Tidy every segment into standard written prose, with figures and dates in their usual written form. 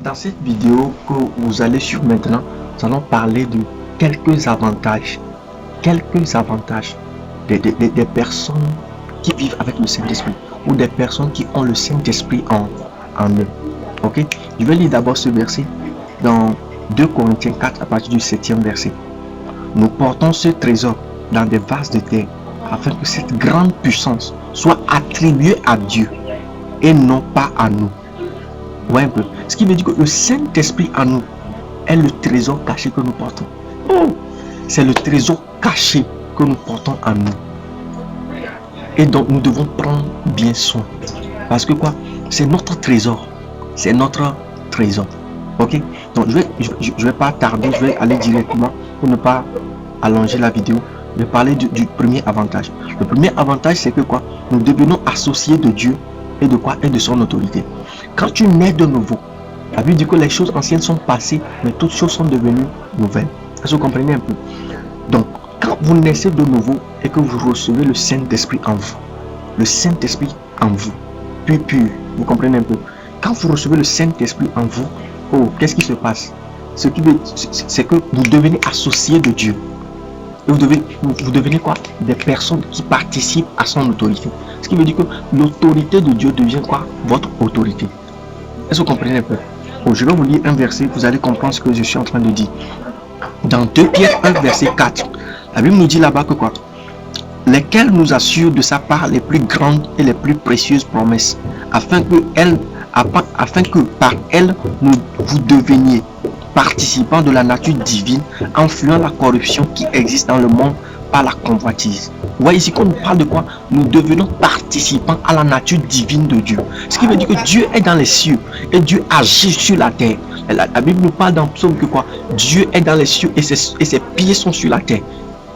Dans cette vidéo que vous allez suivre maintenant, nous allons parler de quelques avantages des personnes qui vivent avec le Saint-Esprit ou des personnes qui ont le Saint-Esprit en eux. Ok, je vais lire d'abord ce verset dans 2 Corinthiens 4 à partir du 7e verset. Nous portons ce trésor dans des vases de terre afin que cette grande puissance soit attribuée à Dieu et non pas à nous. Ouais, un peu. Ce qui veut dire que le Saint-Esprit en nous est le trésor caché que nous portons. Oh, c'est le trésor caché que nous portons en nous. Et donc nous devons prendre bien soin. Parce que quoi? C'est notre trésor. C'est notre trésor. Ok? Donc je vais pas tarder, je vais aller directement pour ne pas allonger la vidéo. Je vais parler du premier avantage. Le premier avantage, c'est que quoi? Nous devenons associés de Dieu et de quoi? Et de son autorité. Quand tu nais de nouveau, la Bible dit que les choses anciennes sont passées, mais toutes choses sont devenues nouvelles. Est-ce que vous comprenez un peu? Donc, quand vous naissez de nouveau et que vous recevez le Saint-Esprit en vous, le Saint-Esprit en vous, pur, vous comprenez un peu? Quand vous recevez le Saint-Esprit en vous, oh, qu'est-ce qui se passe? C'est que vous devenez associés de Dieu. Et vous devenez quoi? Des personnes qui participent à son autorité. Ce qui veut dire que l'autorité de Dieu devient quoi? Votre autorité. Est-ce que vous comprenez un peu? Oh, je vais vous lire un verset, vous allez comprendre ce que je suis en train de dire. Dans 2 Pierre 1, verset 4, la Bible nous dit là-bas que quoi? Lesquels nous assurent de sa part les plus grandes et les plus précieuses promesses, afin que par elles, vous deveniez participants de la nature divine, en fuyant la corruption qui existe dans le monde par la convoitise. Vous voyez ici qu'on nous parle de quoi? Nous devenons participants à la nature divine de Dieu. Ce qui veut dire que Dieu est dans les cieux et Dieu agit sur la terre. La Bible nous parle dans le psaume que quoi? Dieu est dans les cieux et ses pieds sont sur la terre.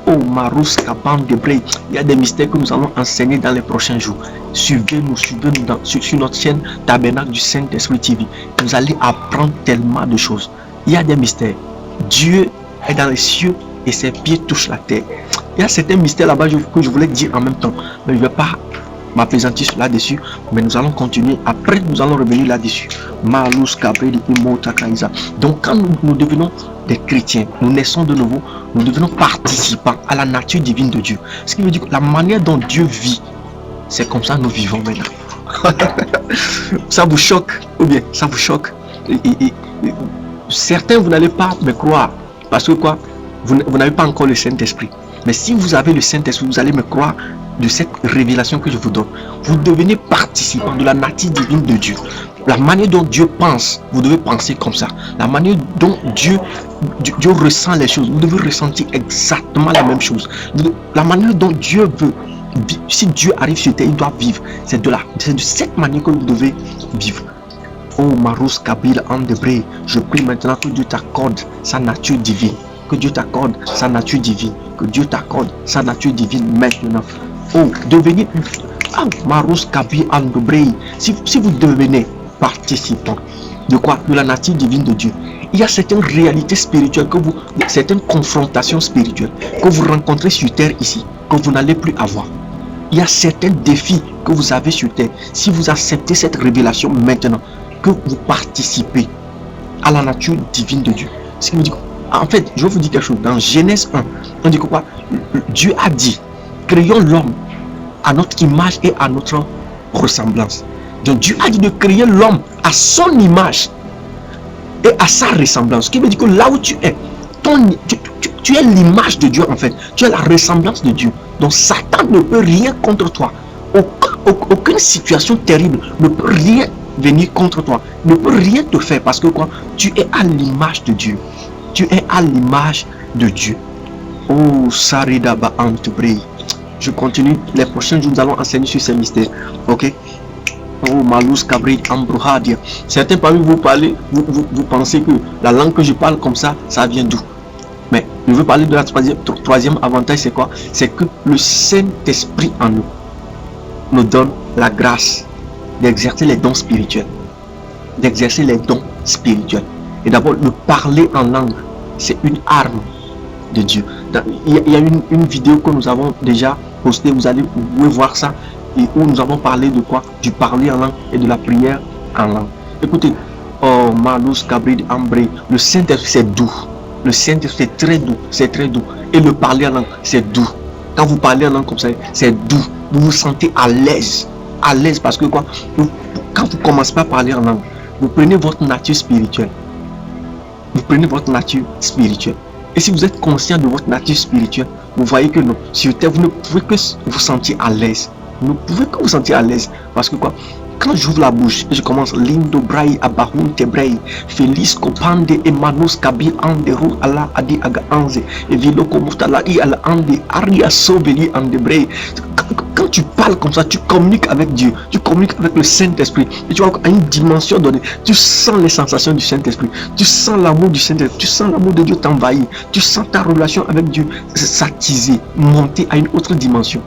Oh Marous Kaban Debré, il y a des mystères que nous allons enseigner dans les prochains jours. Suivez-nous sur notre chaîne Tabernacle du Saint-Esprit TV. Vous allez apprendre tellement de choses. Il y a des mystères. Dieu est dans les cieux et ses pieds touchent la terre. Il y a certains mystères là-bas que je voulais dire en même temps. Mais je ne vais pas m'apaisantir là-dessus. Mais nous allons continuer. Après, nous allons revenir là-dessus. Donc, quand nous devenons des chrétiens, nous naissons de nouveau, nous devenons participants à la nature divine de Dieu. Ce qui veut dire que la manière dont Dieu vit, c'est comme ça que nous vivons maintenant. Ça vous choque? Ou bien, ça vous choque? Certains, vous n'allez pas me croire. Parce que quoi? Vous n'avez pas encore le Saint-Esprit. Mais si vous avez le Saint-Esprit, vous allez me croire de cette révélation que je vous donne. Vous devenez participant de la nature divine de Dieu. La manière dont Dieu pense, vous devez penser comme ça. La manière dont Dieu ressent les choses, vous devez ressentir exactement la même chose. La manière dont Dieu veut, si Dieu arrive sur terre, il doit vivre. C'est de cette manière que vous devez vivre. Oh Marous Kabil Andebré, je prie maintenant que Dieu t'accorde sa nature divine. Que Dieu t'accorde sa nature divine. Que Dieu t'accorde sa nature divine maintenant. Oh, devenez Marous Kabil Andebré. Si vous devenez participant de quoi? De la nature divine de Dieu. Il y a certaines réalités spirituelles certaines confrontations spirituelles que vous rencontrez sur terre ici, que vous n'allez plus avoir. Il y a certains défis que vous avez sur terre. Si vous acceptez cette révélation maintenant, que vous participez à la nature divine de Dieu. Ce qui veut dire, en fait, je vais vous dire quelque chose. Dans Genèse 1, on dit que quoi? Dieu a dit, créons l'homme à notre image et à notre ressemblance. Donc Dieu a dit de créer l'homme à son image et à sa ressemblance. Ce qui veut dire que là où tu es, tu es l'image de Dieu en fait. Tu es la ressemblance de Dieu. Donc Satan ne peut rien contre toi. Aucune situation terrible ne peut rien venir contre toi, ne peut rien te faire parce que quoi? Tu es à l'image de Dieu. Tu es à l'image de Dieu. Oh Saridaba Antebrei. Je continue. Les prochains jours, nous allons enseigner sur ces mystères. Ok? Oh Malous Kabri Ambrohadia. Certains parmi vous parlez, vous pensez que la langue que je parle comme ça vient d'où? Mais je veux parler de la troisième avantage, c'est quoi? C'est que le Saint-Esprit en nous donne la grâce d'exercer les dons spirituels. D'exercer les dons spirituels. Et d'abord, le parler en langue, c'est une arme de Dieu. Il y a une vidéo que nous avons déjà postée, vous pouvez voir ça, et où nous avons parlé de quoi? Du parler en langue et de la prière en langue. Écoutez, Oh, Malus Cabrid Ambré. Le Saint-Esprit, c'est doux. Le Saint-Esprit, c'est très doux. C'est très doux. Et le parler en langue, c'est doux. Quand vous parlez en langue comme ça, c'est doux. Vous vous sentez à l'aise. À l'aise parce que quoi? Quand vous commencez pas à parler en langue, vous prenez votre nature spirituelle. Vous prenez votre nature spirituelle. Et si vous êtes conscient de votre nature spirituelle, vous voyez que non, sur terre, vous ne pouvez que vous sentir à l'aise. Vous ne pouvez que vous sentir à l'aise. Parce que quoi? Quand j'ouvre la bouche et je commence Lindo Brai Abahun Tebrei Feliz Kopande et Manus Kabil Anderu Allah Adi Aga Anze et Viloko Mustalai Ala Ande Aria Sobeli Andebrei. Quand tu parles comme ça, tu communiques avec Dieu, tu communiques avec le Saint-Esprit et tu vois à une dimension donnée, tu sens les sensations du Saint-Esprit, tu sens l'amour du Saint-Esprit, tu sens l'amour de Dieu t'envahir, tu sens ta relation avec Dieu s'attiser, monter à une autre dimension.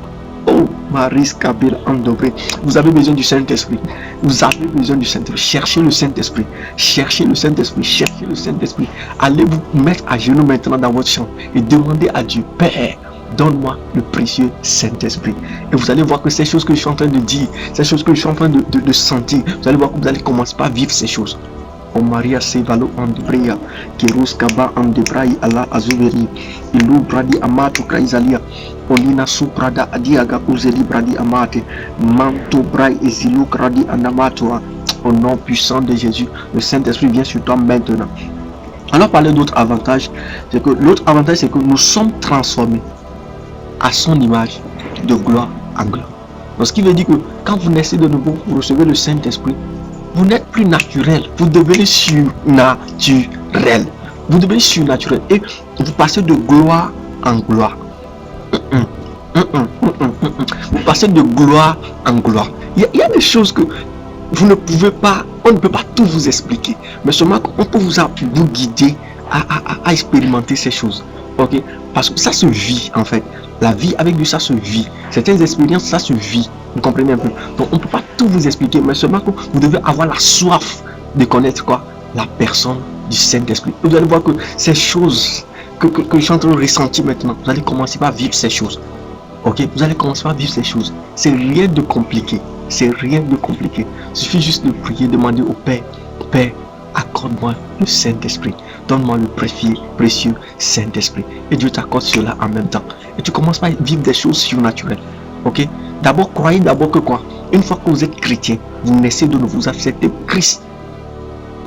Oh, Maris Kabir Andobré, vous avez besoin du Saint-Esprit. Vous avez besoin du Saint-Esprit. Cherchez le Saint-Esprit. Cherchez le Saint-Esprit. Cherchez le Saint-Esprit. Allez vous mettre à genoux maintenant dans votre chambre et demandez à Dieu, Père, donne-moi le précieux Saint-Esprit. Et vous allez voir que ces choses que je suis en train de dire, ces choses que je suis en train de sentir, vous allez voir que vous allez commencer par vivre ces choses. O Maria Sevalo Andebrea, Kerus Kaba Andebrai Allah Azuveri, Ilu Bradi Amato Kraisalia, Olina Suprada Adiaga Uzeli Bradi Amate, Manto Brai Ezilu Kradi Anamatoa. Au nom puissant de Jésus, le Saint-Esprit vient sur toi maintenant. Alors parler d'autres avantages, c'est que l'autre avantage c'est que nous sommes transformés à son image de gloire en gloire. Donc ce qui veut dire que quand vous naissez de nouveau, vous recevez le Saint-Esprit. Vous n'êtes plus naturel, vous devenez surnaturel. Vous devenez surnaturel et vous passez de gloire en gloire. Vous passez de gloire en gloire. Il y a des choses que vous ne pouvez pas, on ne peut pas tout vous expliquer. Mais seulement on peut vous guider à expérimenter ces choses. Ok? Parce que ça se vit en fait. La vie avec Dieu, ça se vit. Certaines expériences, ça se vit. Vous comprenez un peu? Donc on ne peut pas tout vous expliquer, mais seulement que vous devez avoir la soif de connaître quoi? La personne du Saint-Esprit. Vous allez voir que ces choses que je suis en train de ressentir maintenant, vous allez commencer par vivre ces choses. Ok? Vous allez commencer par vivre ces choses. C'est rien de compliqué. C'est rien de compliqué. Il suffit juste de prier, demander au Père, Père, accorde-moi le Saint-Esprit. Donne-moi le précieux Saint-Esprit. Et Dieu t'accorde cela en même temps. Et tu commences par vivre des choses surnaturelles. Ok? D'abord, croyez d'abord que quoi? Une fois que vous êtes chrétien, vous naissez de nouveau, vous acceptez Christ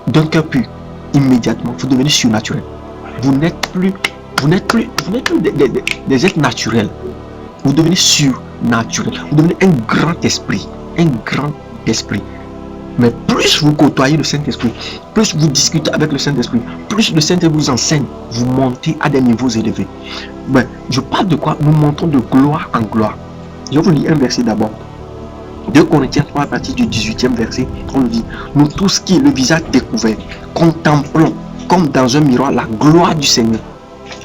d'un cœur pur. Immédiatement, vous devenez surnaturel. Vous n'êtes plus des êtres naturels. Vous devenez surnaturel. Vous devenez un grand esprit. Un grand esprit. Mais plus vous côtoyez le Saint-Esprit, plus vous discutez avec le Saint-Esprit, plus le Saint-Esprit vous enseigne, vous montez à des niveaux élevés. Ben, je parle de quoi? Nous montons de gloire en gloire. Je vous lis un verset d'abord. 2 Corinthiens 3 à partir du 18e verset, on dit, nous tous qui, le visage découvert, contemplons comme dans un miroir la gloire du Seigneur.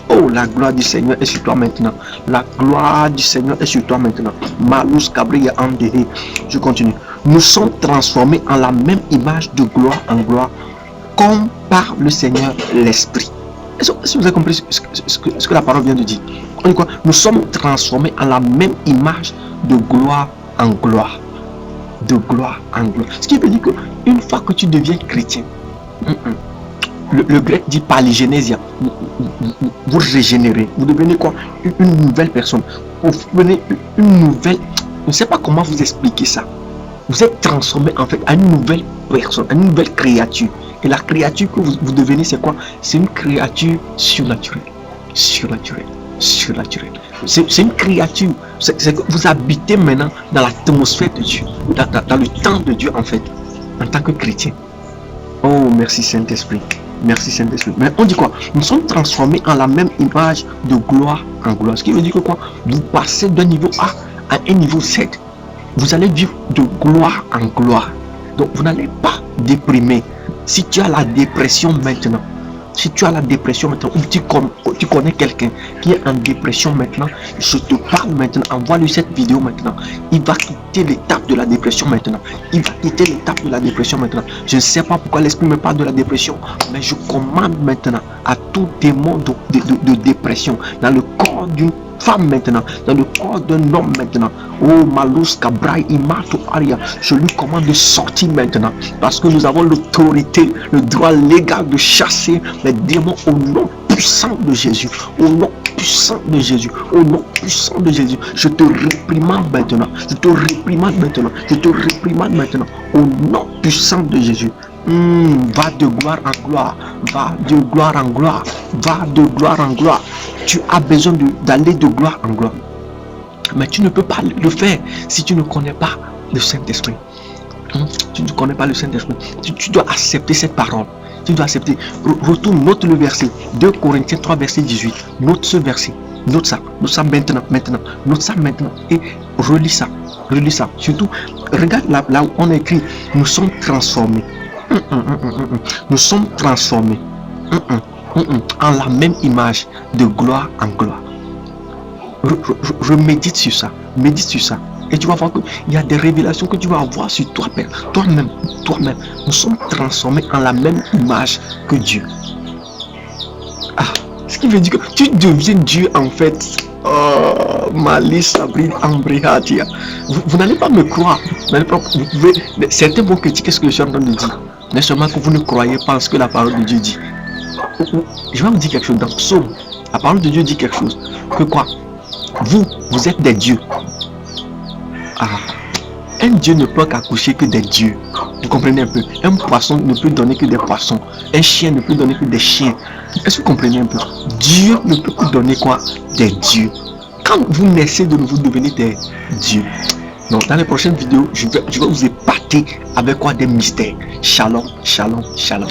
Oh, la gloire du Seigneur est sur toi maintenant. La gloire du Seigneur est sur toi maintenant. Malus Cabria Andehé. Je continue. Nous sommes transformés en la même image de gloire en gloire, comme par le Seigneur l'Esprit. Est-ce que vous avez compris ce que la parole vient de dire? On dit quoi? Nous sommes transformés en la même image de gloire en gloire. De gloire en gloire. Ce qui veut dire qu'une fois que tu deviens chrétien, le grec dit palygénésia, vous régénérez, vous devenez quoi? Une nouvelle personne. Vous devenez une nouvelle, je ne sais pas comment vous expliquer ça. Vous êtes transformé en fait à une nouvelle personne, à une nouvelle créature. Et la créature que vous devenez, c'est quoi? C'est une créature surnaturelle. Surnaturelle. Surnaturelle. C'est une créature. C'est que vous habitez maintenant dans l'atmosphère de Dieu, dans le temps de Dieu en fait, en tant que chrétien. Oh, merci Saint-Esprit. Merci Saint-Esprit. Mais on dit quoi? Nous sommes transformés en la même image de gloire en gloire. Ce qui veut dire que quoi? Vous passez d'un niveau A à un niveau Z. Vous allez vivre de gloire en gloire. Donc vous n'allez pas déprimer. Si tu as la dépression maintenant, si tu as la dépression maintenant, ou tu connais quelqu'un qui est en dépression maintenant, je te parle maintenant, envoie-lui cette vidéo maintenant. Il va quitter l'étape de la dépression maintenant. Il va quitter l'étape de la dépression maintenant. Je ne sais pas pourquoi l'esprit me parle de la dépression, mais je commande maintenant à tout démon de dépression dans le corps d'une femme maintenant, dans le corps d'un homme maintenant. Oh, Malus Kabrai Imato Aria, je lui commande de sortir maintenant, parce que nous avons l'autorité, le droit légal de chasser les démons au nom puissant de Jésus, au nom puissant de Jésus, au nom puissant de Jésus. Je te réprimande maintenant, je te réprimande maintenant, je te réprimande maintenant, au nom puissant de Jésus. Va de gloire en gloire, va de gloire en gloire, va de gloire en gloire. Tu as besoin d'aller de gloire en gloire. Mais tu ne peux pas le faire si tu ne connais pas le Saint-Esprit. Tu ne connais pas le Saint-Esprit. Tu dois accepter cette parole. Tu dois accepter. Retourne, note le verset. 2 Corinthiens 3, verset 18. Note ce verset. Note ça maintenant. Note ça maintenant. Et relis ça. Relis ça. Surtout, regarde là où on écrit, nous sommes transformés. Nous sommes transformés en la même image de gloire en gloire. Médite sur ça. Médite sur ça. Et tu vas voir qu'il y a des révélations que tu vas avoir sur toi-même. Nous sommes transformés en la même image que Dieu. Ce qui veut dire que tu deviens Dieu en fait. Oh, Malice Abril Ambrehatia. Vous n'allez pas me croire. Certains vont critiquer ce que je suis en train de dire. Mais seulement que vous ne croyez pas en ce que la parole de Dieu dit. Je vais vous dire quelque chose. Dans Psaume, la parole de Dieu dit quelque chose. Que quoi? Vous êtes des dieux. Un dieu ne peut qu'accoucher que des dieux. Vous comprenez un peu? Un poisson ne peut donner que des poissons. Un chien ne peut donner que des chiens. Est-ce que vous comprenez un peu? Dieu ne peut que donner quoi? Des dieux. Quand vous naissez de nouveau, devenez des dieux. Donc dans les prochaines vidéos, je vais vous épater avec quoi? Des mystères. Shalom, shalom, shalom.